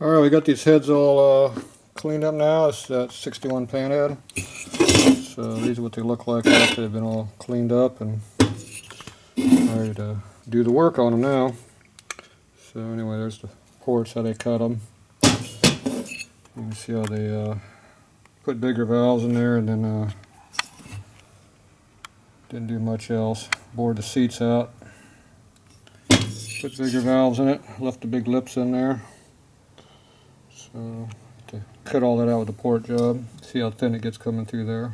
Alright, we got these heads all cleaned up now. It's that 61 PanHead. So these are what they look like after they've been all cleaned up and ready to do the work on them now. So anyway, there's the ports, how they cut them. You can see how they put bigger valves in there and then didn't do much else. Bored the seats out. Put bigger valves in it, left the big lips in there. So to cut all that out with the port job. See how thin it gets coming through there.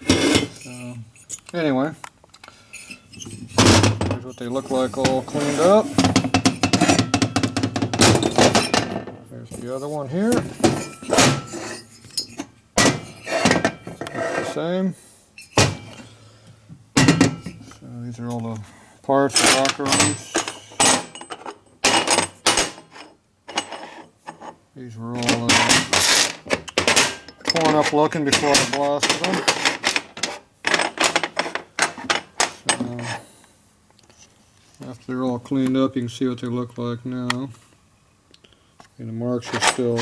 So anyway, here's what they look like all cleaned up. There's the other one here. It's the same. So these are all the parts, the Rockerarms. These were all torn up looking before I blasted them. So after they're all cleaned up, you can see what they look like now. And the marks are still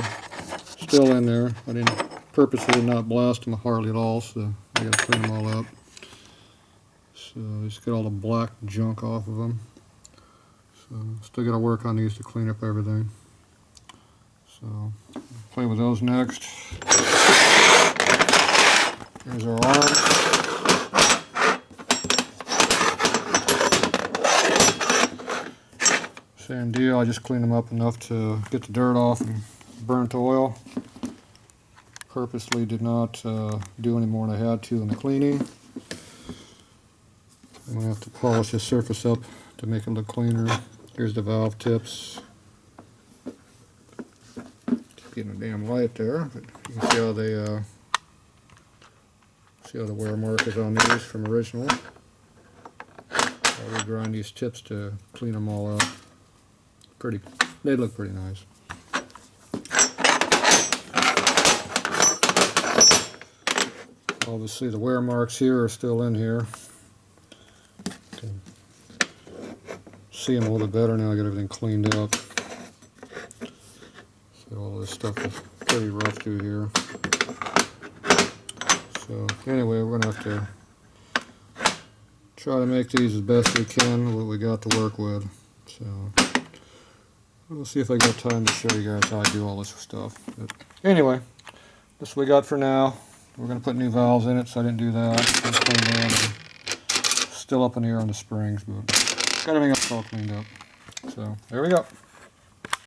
in there. I purposely did not blast them hardly at all, so I got to clean them all up. So just get all the black junk off of them. So still got to work on these to clean up everything. So play with those next. Here's our arms. Same deal, I just cleaned them up enough to get the dirt off and burnt oil. Purposely did not do any more than I had to in the cleaning. I'm going to have to polish this surface up to make it look cleaner. Here's the valve tips. Keep getting a damn light there, but you can see how they see how the wear mark is on these from original. I'll regrind these tips to clean them all up. They look pretty nice. Obviously the wear marks here are still in here. Can see them a little bit better now I got everything cleaned up. So all this stuff is pretty rough through here. So anyway, we're going to have to try to make these as best we can with what we got to work with. So we'll see if I got time to show you guys how I do all this stuff. But anyway, this is what we got for now. We're going to put new valves in it, so I didn't do that. Clean that. Still up in the air on the springs, but got everything else all cleaned up. So there we go.